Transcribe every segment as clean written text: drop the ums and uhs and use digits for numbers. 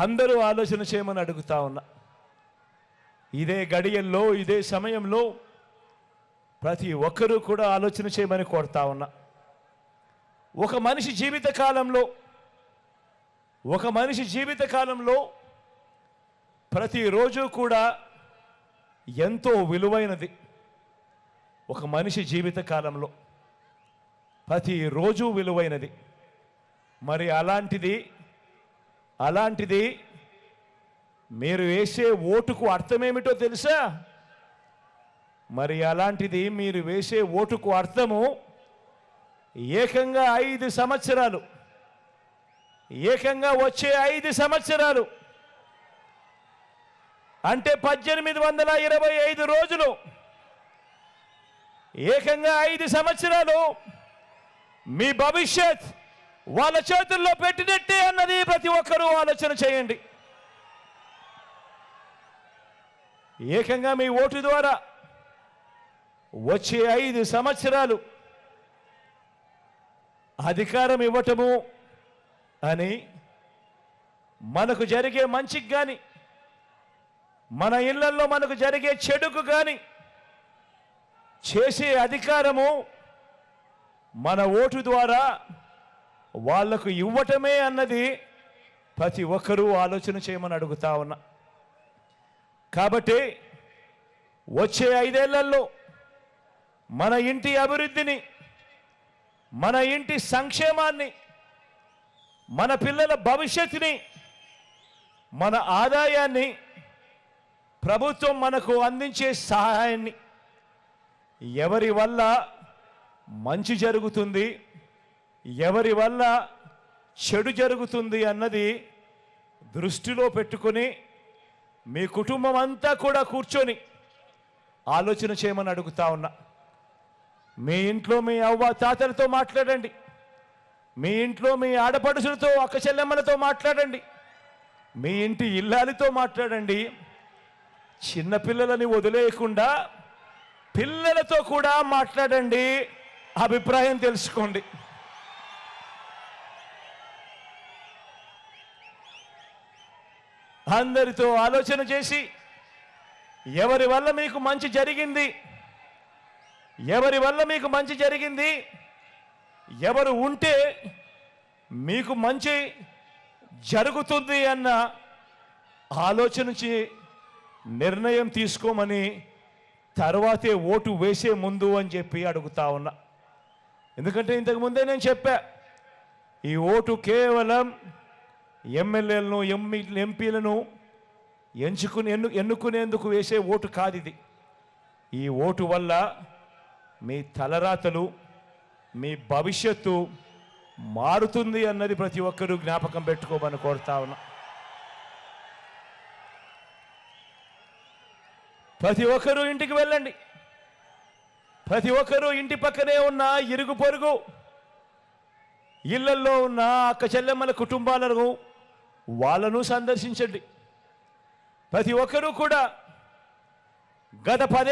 అందరూ ఆలోచన చేయమని అడుగుతా ఉన్నా. ఇదే గడియల్లో, ఇదే సమయంలో ప్రతి ఒక్కరూ కూడా ఆలోచన చేయమని కోరుతా ఉన్నా. ఒక మనిషి జీవితకాలంలో ప్రతిరోజు కూడా ఎంతో విలువైనది. ఒక మనిషి జీవితకాలంలో ప్రతిరోజు విలువైనది. మరి అలాంటిది మీరు వేసే ఓటుకు అర్థమేమిటో తెలుసా? మరి అలాంటిది మీరు వేసే ఓటుకు అర్థము ఏకంగా 5 సంవత్సరాలు, ఏకంగా వచ్చే 5 సంవత్సరాలు అంటే 1825 రోజులు, ఏకంగా 5 సంవత్సరాలు మీ భవిష్యత్ వాళ్ళ చేతుల్లో పెట్టినట్టే అన్నది ప్రతి ఒక్కరూ ఆలోచన చేయండి. ఏకంగా మీ ఓటు ద్వారా వచ్చే 5 సంవత్సరాలు అధికారం ఇవ్వటము అని మనకు జరిగే మంచికి కానీ, మన ఇళ్లలో మనకు జరిగే చెడుకు కానీ చేసే అధికారము మన ఓటు ద్వారా వాళ్లకు ఇవ్వటమే అన్నది ప్రతి ఒక్కరూ ఆలోచన చేయమని అడుగుతా ఉన్నా. కాబట్టి వచ్చే 5 ఏళ్లలో మన ఇంటి అభివృద్ధిని, మన ఇంటి సంక్షేమాన్ని, మన పిల్లల భవిష్యత్తుని, మన ఆదాయాన్ని, ప్రభుత్వం మనకు అందించే సహాయాన్ని, ఎవరి వల్ల మంచి జరుగుతుంది, ఎవరి వల్ల చెడు జరుగుతుంది అన్నది దృష్టిలో పెట్టుకొని మీ కుటుంబం అంతా కూడా కూర్చొని ఆలోచన చేయమని అడుగుతా ఉన్నా. మీ ఇంట్లో మీ అవ్వ తాతలతో మాట్లాడండి, మీ ఇంట్లో మీ ఆడపడుచులతో, అక్క చెల్లెమ్మలతో మాట్లాడండి, మీ ఇంటి ఇల్లాలితో మాట్లాడండి. చిన్నపిల్లలని వదిలేయకుండా పిల్లలతో కూడా మాట్లాడండి, అభిప్రాయం తెలుసుకోండి. అందరితో ఆలోచన చేసి ఎవరి వల్ల మీకు మంచి జరిగింది, ఎవరి వల్ల మీకు మంచి జరిగింది, ఎవరు ఉంటే మీకు మంచి జరుగుతుంది అన్న ఆలోచన నిర్ణయం తీసుకోమని తర్వాతే ఓటు వేసే ముందు అని చెప్పి అడుగుతా ఉన్నా. ఎందుకంటే ఇంతకుముందే నేను చెప్పా, ఈ ఓటు కేవలం ఎమ్మెల్యేలను, ఎంపీలను ఎన్నుకునేందుకు వేసే ఓటు కాదు ఇది. ఈ ఓటు వల్ల మీ తలరాతలు, మీ భవిష్యత్తు మారుతుంది అన్నది ప్రతి ఒక్కరూ జ్ఞాపకం పెట్టుకోమని కోరుతా ఉన్నా. ప్రతి ఒక్కరూ ఇంటికి వెళ్ళండి. ప్రతి ఒక్కరూ ఇంటి పక్కనే ఉన్న ఇరుగు పొరుగు ఇళ్లల్లో ఉన్న అక్క చెల్లెమ్మల కుటుంబాలను వాళ్ళను సందర్శించండి. ప్రతి ఒక్కరూ కూడా గత 10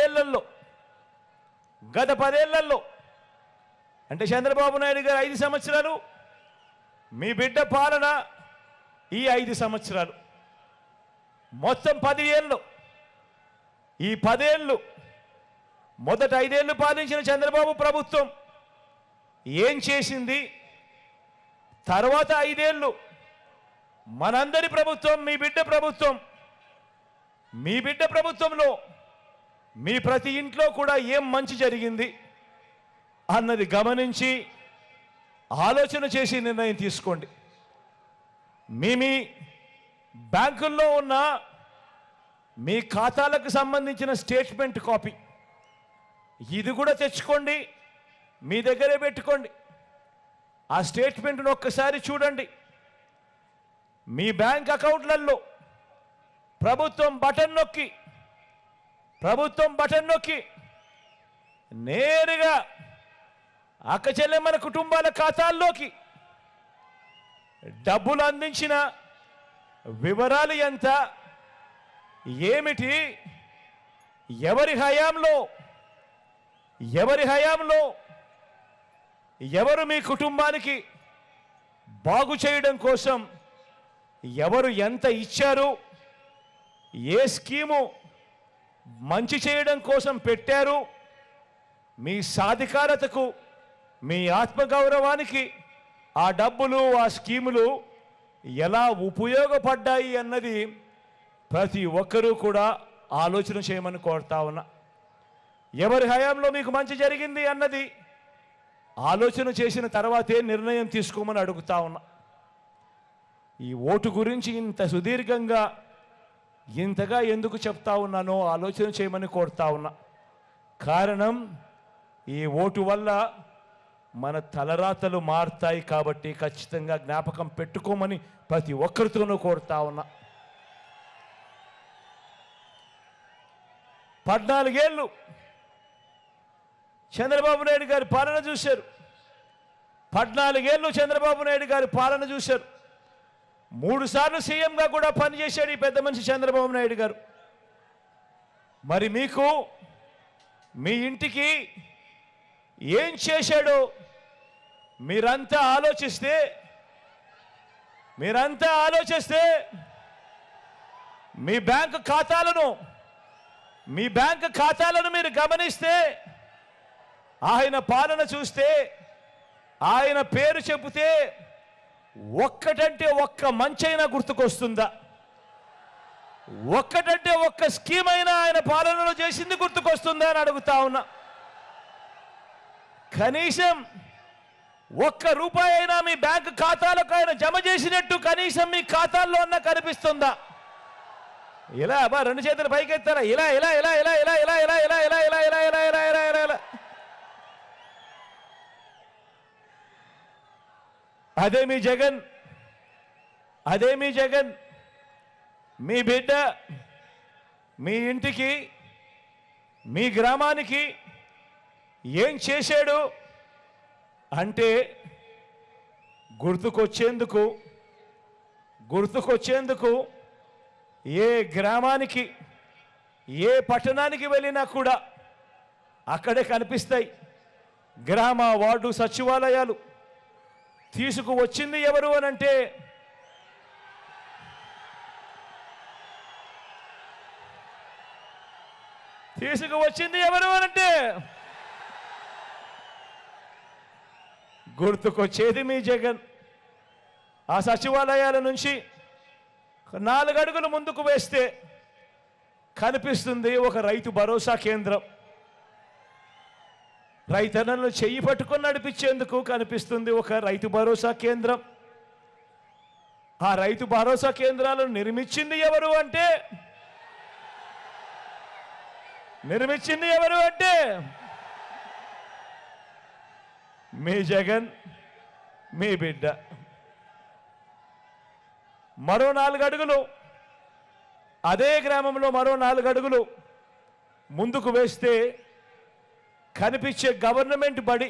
ఏళ్లలో అంటే చంద్రబాబు నాయుడు గారు 5 సంవత్సరాలు, మీ బిడ్డ పాలన ఈ 5 సంవత్సరాలు, మొత్తం 10 ఏళ్ళు. ఈ 10 ఏళ్ళు మొదట 5 ఏళ్ళు పాలించిన చంద్రబాబు ప్రభుత్వం ఏం చేసింది, తర్వాత 5 ఏళ్ళు మనందరి ప్రభుత్వం, మీ బిడ్డ ప్రభుత్వం, మీ బిడ్డ ప్రభుత్వంలో మీ ప్రతి ఇంట్లో కూడా ఏం మంచి జరిగింది అన్నది గమనించి ఆలోచన చేసి నిర్ణయం తీసుకోండి. మీ బ్యాంకుల్లో ఉన్న మీ ఖాతాలకు సంబంధించిన స్టేట్మెంట్ కాపీ ఇది కూడా తెచ్చుకోండి, మీ దగ్గరే పెట్టుకోండి. ఆ స్టేట్మెంట్ను ఒక్కసారి చూడండి. మీ బ్యాంక్ అకౌంట్లలో ప్రభుత్వం బటన్ నొక్కి నేరుగా అక్క చెల్లెమ్మల కుటుంబాల ఖాతాల్లోకి డబ్బులు అందించిన వివరాలు ఎంత, ఏమిటి, ఎవరి హయాంలో ఎవరు మీ కుటుంబానికి బాగు చేయడం కోసం ఎవరు ఎంత ఇచ్చారు, ఏ స్కీము మంచి చేయడం కోసం పెట్టారు, మీ సాధికారతకు, మీ ఆత్మగౌరవానికి ఆ డబ్బులు, ఆ స్కీములు ఎలా ఉపయోగపడ్డాయి అన్నది ప్రతి ఒక్కరూ కూడా ఆలోచన చేయమని కోరుతా ఉన్నా. ఎవరి హయాంలో మీకు మంచి జరిగింది అన్నది ఆలోచన చేసిన తర్వాతే నిర్ణయం తీసుకోమని అడుగుతా ఉన్నా. ఈ ఓటు గురించి ఇంత సుదీర్ఘంగా ఇంతగా ఎందుకు చెప్తా ఉన్నానో ఆలోచన చేయమని కోరుతా ఉన్నా. కారణం, ఈ ఓటు వల్ల మన తలరాతలు మారుతాయి కాబట్టి ఖచ్చితంగా జ్ఞాపకం పెట్టుకోమని ప్రతి ఒక్కరితోనూ కోరుతా ఉన్నా. 14 ఏళ్ళు చంద్రబాబు నాయుడు గారి పాలన చూశారు. 14 ఏళ్ళు చంద్రబాబు నాయుడు గారి పాలన చూశారు. 3 సార్లు సీఎంగా కూడా పనిచేశాడు ఈ పెద్ద మనిషి చంద్రబాబు నాయుడు గారు. మరి మీకు మీ ఇంటికి ఏం చేశాడో మీరంతా ఆలోచిస్తే మీ బ్యాంకు ఖాతాలను మీరు గమనిస్తే, ఆయన పాలన చూస్తే, ఆయన పేరు చెబితే ఒక్కటంటే ఒక్క మంచైనా గుర్తుకొస్తుందా? ఒక్కటంటే ఒక్క స్కీమ్ అయినా ఆయన పాలనలో చేసింది గుర్తుకొస్తుందా అని అడుగుతా ఉన్నా. కనీసం ఒక్క రూపాయి అయినా మీ బ్యాంకు ఖాతాలకు ఆయన జమ చేసినట్టు కనీసం మీ ఖాతాల్లో అన్నా కనిపిస్తుందా? ఇలా అబ్బా, 2 చేతులు పైకెత్తారా? ఇలా ఇలా ఇలా ఇలా ఇలా ఇలా ఇలా ఇలా ఇలా ఇలా ఇలా ఇలా ఇలా ఇలా ఇలా ఇలా అదే మీ జగన్, మీ బిడ్డ మీ ఇంటికి, మీ గ్రామానికి ఏం చేశాడు అంటే గుర్తుకొచ్చేందుకు ఏ గ్రామానికి, ఏ పట్టణానికి వెళ్ళినా కూడా అక్కడే కనిపిస్తాయి గ్రామ వార్డు సచివాలయాలు. తీసుకువచ్చింది ఎవరు అనంటే గుర్తుకొచ్చేది మీ జగన్. ఆ సచివాలయాల నుంచి 4 అడుగులు ముందుకు వేస్తే కనిపిస్తుంది ఒక రైతు భరోసా కేంద్రం. రైతన్నలను చెయ్యి పట్టుకొని నడిపించేందుకు కనిపిస్తుంది ఒక రైతు భరోసా కేంద్రం. ఆ రైతు భరోసా కేంద్రాలను నిర్మించింది ఎవరు అంటే మీ జగన్, మీ బిడ్డ. మరో 4 అడుగులు అదే గ్రామంలో మరో 4 అడుగులు ముందుకు వేస్తే కనిపించే గవర్నమెంట్ బడి.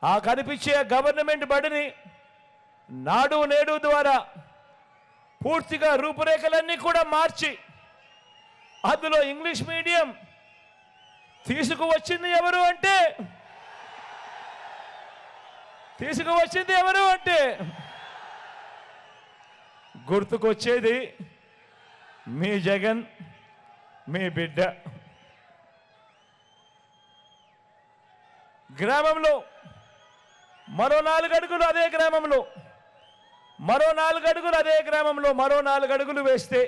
ఆ కనిపించే గవర్నమెంట్ బడిని నాడు నేడు ద్వారా పూర్తిగా రూపురేఖలన్నీ కూడా మార్చి అందులో ఇంగ్లీష్ మీడియం తీసుకువచ్చింది ఎవరు అంటే గుర్తుకొచ్చేది మీ జగన్, మీ బిడ్డ. గ్రామంలో మరో 4 అడుగులు అదే గ్రామంలో మరో 4 అడుగులు వేస్తే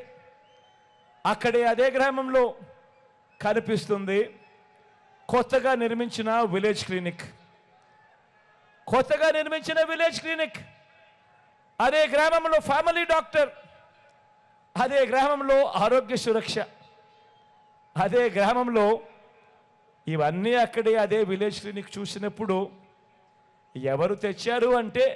అక్కడే అదే గ్రామంలో కనిపిస్తుంది కొత్తగా నిర్మించిన విలేజ్ క్లినిక్. అదే గ్రామంలో ఫ్యామిలీ డాక్టర్, అదే గ్రామంలో ఆరోగ్య సురక్ష, అదే గ్రామంలో ఇవన్నీ అక్కడే అదే విలేజ్ క్లినిక్ చూసినప్పుడు ఎవరు తెచ్చారు అంటే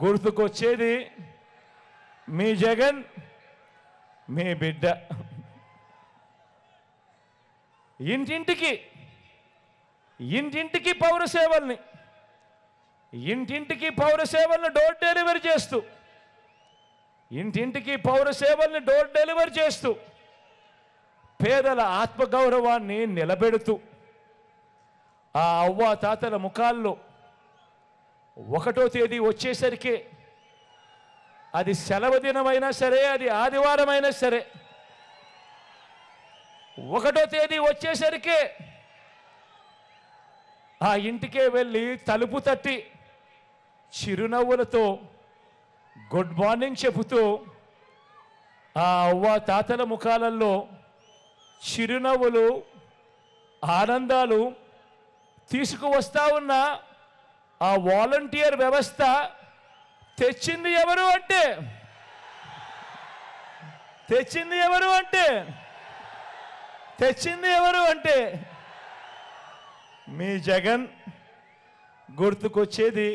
గుర్తుకొచ్చేది మీ జగన్, మీ బిడ్డ. ఇంటింటికి పౌర సేవల్ని డోర్ డెలివరీ చేస్తూ పేదల ఆత్మగౌరవాన్ని నిలబెడుతూ ఆ అవ్వ తాతల ముఖాల్లో 1వ తేదీ వచ్చేసరికి అది సెలవు దినమైనా సరే, అది ఆదివారమైనా సరే, 1వ తేదీ వచ్చేసరికి ఆ ఇంటికే వెళ్ళి తలుపు తట్టి చిరునవ్వులతో గుడ్ మార్నింగ్ చెబుతూ ఆ అవ్వ తాతల ముఖాలలో చిరునవ్వులు, ఆనందాలు తీసుకువస్తా ఉన్న ఆ వాలంటీర్ వ్యవస్థ తెచ్చింది ఎవరు అంటే మీ జగన్, గుర్తుకొచ్చేది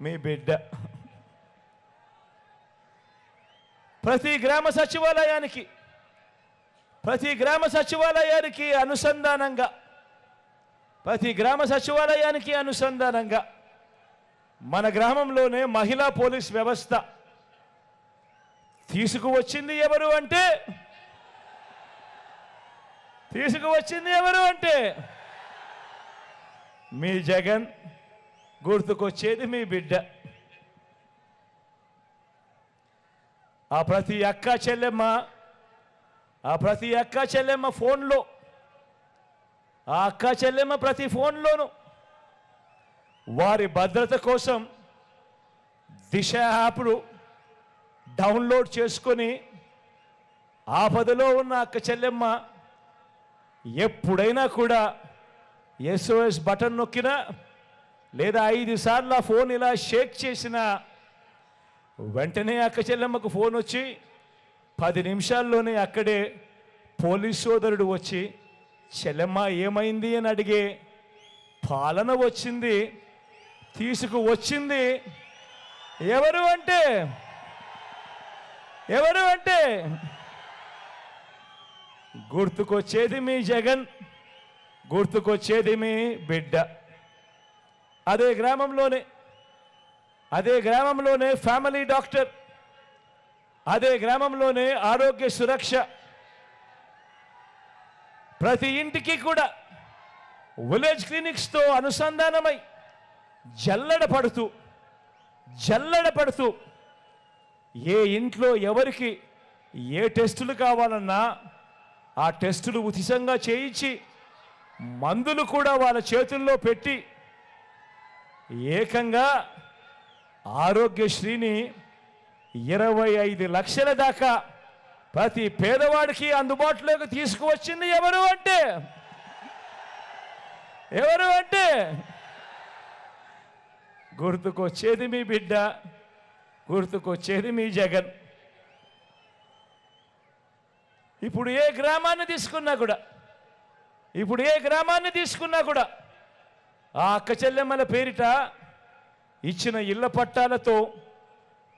మీ బిడ్డ. ప్రతి గ్రామ సచివాలయానికి అనుసంధానంగా మన గ్రామంలోనే మహిళా పోలీస్ వ్యవస్థ తీసుకువచ్చింది ఎవరు అంటే మీ జగన్, గుర్తుకొచ్చేది మీ బిడ్డ. ఆ ప్రతి అక్క చెల్లెమ్మ ఫోన్లో, ఆ అక్క చెల్లెమ్మ ప్రతి ఫోన్లోనూ వారి భద్రత కోసం దిశ యాప్ను డౌన్లోడ్ చేసుకొని ఆపదలో ఉన్న అక్క చెల్లెమ్మ ఎప్పుడైనా కూడా SOS బటన్ నొక్కినా లేదా 5 సార్లు ఆ ఫోన్ ఇలా షేక్ చేసినా వెంటనే అక్క చెల్లెమ్మకు ఫోన్ వచ్చి 10 నిమిషాల్లోనే అక్కడే పోలీస్ సోదరుడు వచ్చి చెల్లెమ్మ ఏమైంది అని అడిగే పాలన వచ్చింది, తీసుకువచ్చింది ఎవరు అంటే గుర్తుకొచ్చేది మీ జగన్, గుర్తుకొచ్చేది మీ బిడ్డ. అదే గ్రామంలోనే ఫ్యామిలీ డాక్టర్, అదే గ్రామంలోనే ఆరోగ్య సురక్ష, ప్రతి ఇంటికి కూడా విలేజ్ క్లినిక్స్తో అనుసంధానమై జల్లడ పడుతూ ఏ ఇంట్లో ఎవరికి ఏ టెస్టులు కావాలన్నా ఆ టెస్టులు ఉచితంగా చేయించి మందులు కూడా వాళ్ళ చేతుల్లో పెట్టి ఏకంగా ఆరోగ్యశ్రీని 25 లక్షల దాకా ప్రతి పేదవాడికి అందుబాటులోకి తీసుకువచ్చింది ఎవరు అంటే గుర్తుకొచ్చేది మీ బిడ్డ, గుర్తుకొచ్చేది మీ జగన్. ఇప్పుడు ఏ గ్రామాన్ని తీసుకున్నా కూడా ఆ అక్క చెల్లెమ్మల పేరిట ఇచ్చిన ఇళ్ల పట్టాలతో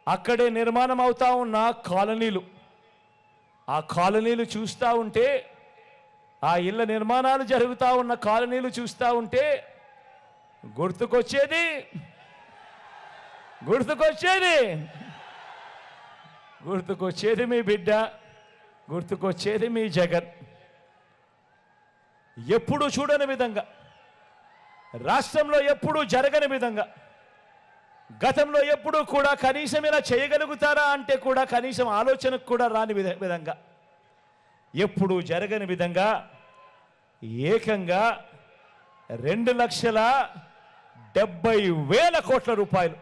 అక్కడే నిర్మాణం అవుతా ఉన్న కాలనీలు, ఆ కాలనీలు చూస్తూ ఉంటే, ఆ ఇళ్ల నిర్మాణాలు జరుగుతూ ఉన్న కాలనీలు చూస్తూ ఉంటే గుర్తుకొచ్చేది మీ బిడ్డ, గుర్తుకొచ్చేది మీ జగన్. ఎప్పుడు చూడని విధంగా, రాష్ట్రంలో ఎప్పుడూ జరగని విధంగా, గతంలో ఎప్పుడూ కూడా కనీసం ఇలా చేయగలుగుతారా అంటే కూడా కనీసం ఆలోచనకు కూడా రాని విధంగా, ఎప్పుడూ జరగని విధంగా ఏకంగా 2,70,000 కోట్ల రూపాయలు,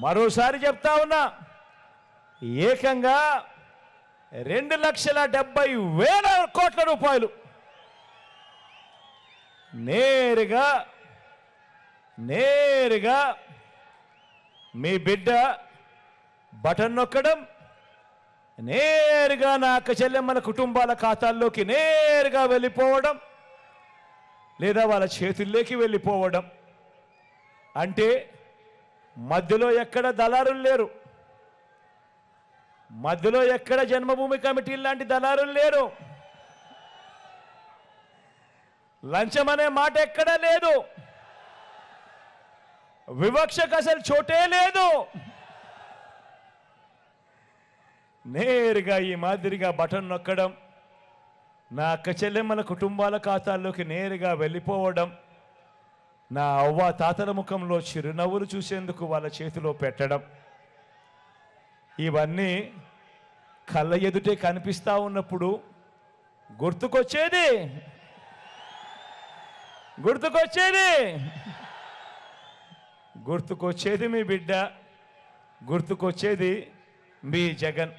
మరోసారి చెప్తా ఉన్నా, ఏకంగా 2,70,000 కోట్ల రూపాయలు నేరుగా మీ బిడ్డ బటన్ నొక్కడం, నేరుగా నా అక్క చెల్లెమ్మల కుటుంబాల ఖాతాల్లోకి నేరుగా వెళ్ళిపోవడం లేదా వాళ్ళ చేతుల్లోకి వెళ్ళిపోవడం. అంటే మధ్యలో ఎక్కడ దళారులు లేరు, మధ్యలో ఎక్కడ జన్మభూమి కమిటీ లాంటి దళారులు లేరు, లంచం అనే మాట ఎక్కడా లేదు, వివక్షకు అసలు చోటే లేదు. నేరుగా ఈ మాదిరిగా బటన్ నొక్కడం, నా అక్క చెల్లెమ్మల కుటుంబాల ఖాతాల్లోకి నేరుగా వెళ్ళిపోవడం, నా అవ్వ తాతల ముఖంలో చిరునవ్వులు చూసేందుకు వాళ్ళ చేతిలో పెట్టడం, ఇవన్నీ కళ్ళ ఎదుటే కనిపిస్తూ ఉన్నప్పుడు గుర్తుకొచ్చేది గుర్తుకొచ్చేది మీ బిడ్డ, గుర్తుకొచ్చేది మీ జగన్.